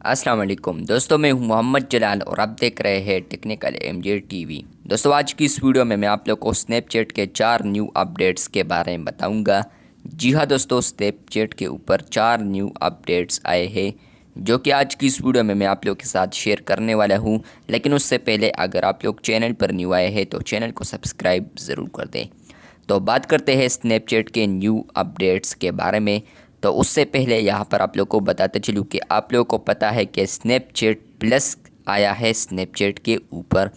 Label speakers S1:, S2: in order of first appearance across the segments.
S1: अस्सलाम वालेकुम दोस्तों, मैं हूं मोहम्मद जलाल और आप देख रहे हैं टेक्निकल एमजे टीवी। दोस्तों, आज की इस वीडियो में मैं आप लोग को स्नैपचैट के 4 न्यू अपडेट्स के बारे में बताऊंगा। जी हां दोस्तों, स्नैपचैट के ऊपर 4 न्यू अपडेट्स आए हैं जो कि आज की इस वीडियो में मैं आप लोग के साथ शेयर करने वाला हूं। लेकिन उससे पहले अगर आप लोग चैनल पर न्यू आए हैं तो चैनल को सब्सक्राइब ज़रूर कर दें। तो बात करते हैं स्नैपचैट के न्यू अपडेट्स के बारे में। तो उससे पहले यहाँ पर आप लोग को बताते चलूँ कि आप लोगों को पता है कि स्नैपचैट प्लस आया है स्नैपचैट के ऊपर,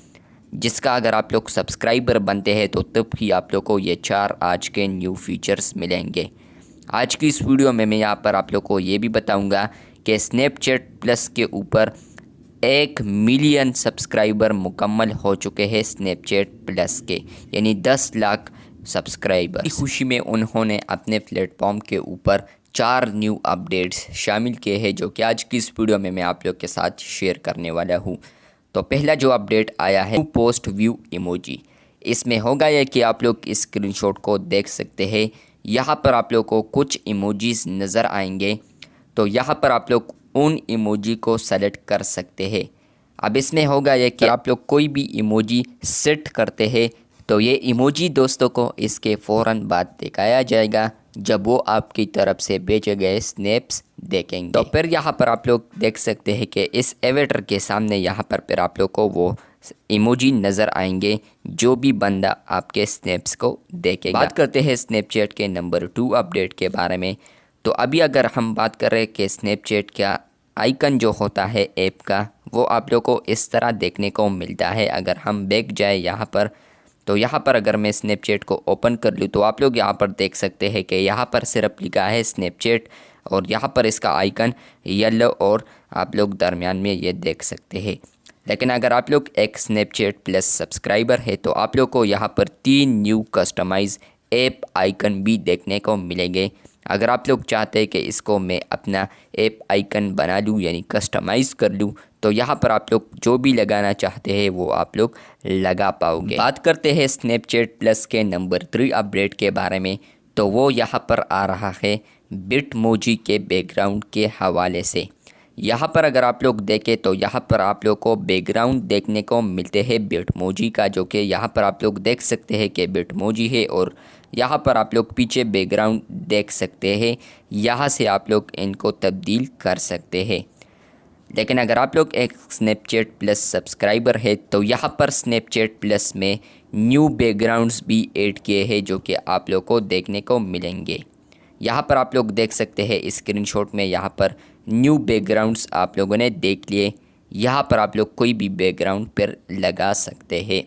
S1: जिसका अगर आप लोग सब्सक्राइबर बनते हैं तो तब ही आप लोग को ये 4 आज के न्यू फीचर्स मिलेंगे। आज की इस वीडियो में मैं यहाँ पर आप लोग को ये भी बताऊँगा कि स्नैपचैट प्लस के ऊपर 1 मिलियन सब्सक्राइबर मुकम्मल हो चुके हैं स्नैपचैट प्लस के, यानी 10 लाख सब्सक्राइबर। इस खुशी में उन्होंने अपने प्लेटफॉर्म के ऊपर 4 न्यू अपडेट्स शामिल किए हैं जो कि आज की इस वीडियो में मैं आप लोग के साथ शेयर करने वाला हूं। तो पहला जो अपडेट आया है पोस्ट व्यू इमोजी। इसमें होगा यह कि आप लोग इस स्क्रीनशॉट को देख सकते हैं। यहाँ पर आप लोग को कुछ इमोजीज नज़र आएंगे, तो यहाँ पर आप लोग उन इमोजी को सेलेक्ट कर सकते हैं। अब इसमें होगा यह कि आप लोग कोई भी इमोजी सेट करते हैं तो ये इमोजी दोस्तों को इसके फ़ौरन बाद दिखाया जाएगा जब वो आपकी तरफ से भेजे गए स्नैप्स देखेंगे। तो फिर यहाँ पर आप लोग देख सकते हैं कि इस एवेटर के सामने यहाँ पर फिर आप लोग को वो इमोजी नज़र आएंगे जो भी बंदा आपके स्नैप्स को देखेगा। बात करते हैं स्नैपचैट के नंबर 2 अपडेट के बारे में। तो अभी अगर हम बात कर रहे हैं कि स्नैपचैट का आइकन जो होता है ऐप का, वो आप लोग को इस तरह देखने को मिलता है। अगर हम बैक जाए यहाँ पर, तो यहाँ पर अगर मैं स्नैपचैट को ओपन कर लूँ तो आप लोग यहाँ पर देख सकते हैं कि यहाँ पर सिर्फ लिखा है स्नैपचैट और यहाँ पर इसका आइकन येलो और आप लोग दरमियान में ये देख सकते हैं। लेकिन अगर आप लोग एक स्नैपचैट प्लस सब्सक्राइबर है तो आप लोग को यहाँ पर 3 न्यू कस्टमाइज ऐप आइकन भी देखने को मिलेंगे। अगर आप लोग चाहते हैं कि इसको मैं अपना ऐप आइकन बना लूँ यानी कस्टमाइज़ कर लूँ, तो यहाँ पर आप लोग जो भी लगाना चाहते हैं वो आप लोग लगा पाओगे। बात करते हैं स्नैपचैट प्लस के नंबर 3 अपडेट के बारे में। तो वो यहाँ पर आ रहा है बिटमोजी के बैकग्राउंड के हवाले से। यहाँ पर अगर आप लोग देखें तो यहाँ पर आप लोग को बैकग्राउंड देखने को मिलते हैं बिटमोजी का, जो कि यहाँ पर आप लोग देख सकते हैं कि बिटमोजी है और यहाँ पर आप लोग पीछे बैकग्राउंड देख सकते हैं। यहाँ से आप लोग इनको तब्दील कर सकते हैं। लेकिन अगर आप लोग एक स्नैपचैट प्लस सब्सक्राइबर है तो यहाँ पर स्नैपचैट प्लस में न्यू बैकग्राउंड्स भी ऐड किए हैं जो कि आप लोग को देखने को मिलेंगे। यहाँ पर आप लोग देख सकते हैं स्क्रीनशॉट में, यहाँ पर न्यू बैकग्राउंड्स आप लोगों ने देख लिए। यहाँ पर आप लोग कोई भी बैकग्राउंड पर लगा सकते हैं।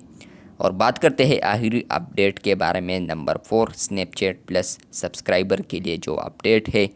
S1: और बात करते हैं आखिरी अपडेट के बारे में, नंबर 4 स्नैपचैट प्लस सब्सक्राइबर के लिए जो अपडेट है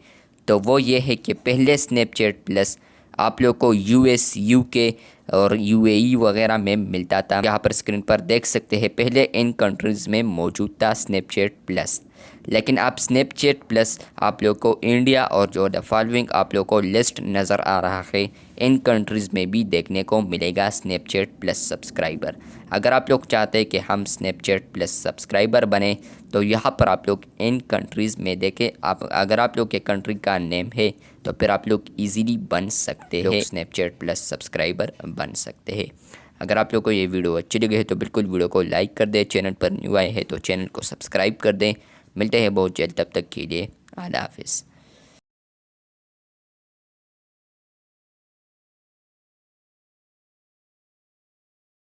S1: तो वो ये है कि पहले स्नैपचैट प्लस आप लोग को यूएस, यूके और यूएई वगैरह में मिलता था। यहाँ पर स्क्रीन पर देख सकते हैं पहले इन कंट्रीज़ में मौजूद था स्नैपचैट प्लस। लेकिन अब स्नैपचैट प्लस आप लोग को इंडिया और जो द फॉलोइंग आप लोग को लिस्ट नज़र आ रहा है, इन कंट्रीज़ में भी देखने को मिलेगा स्नैपचैट प्लस सब्सक्राइबर। अगर आप लोग चाहते हैं कि हम स्नैपचैट प्लस सब्सक्राइबर बने तो यहाँ पर आप लोग इन कंट्रीज़ में देखें। आप अगर आप लोग के कंट्री का नेम है तो फिर आप लोग इजीली बन सकते हैं, स्नैपचैट प्लस सब्सक्राइबर बन सकते हैं। अगर आप लोग को ये वीडियो अच्छी लगी है तो बिल्कुल वीडियो को लाइक कर दें। चैनल पर न्यू आए हैं तो चैनल को सब्सक्राइब कर दें। मिलते हैं बहुत जल्द, तब तक के लिए अल्लाह हाफिज़।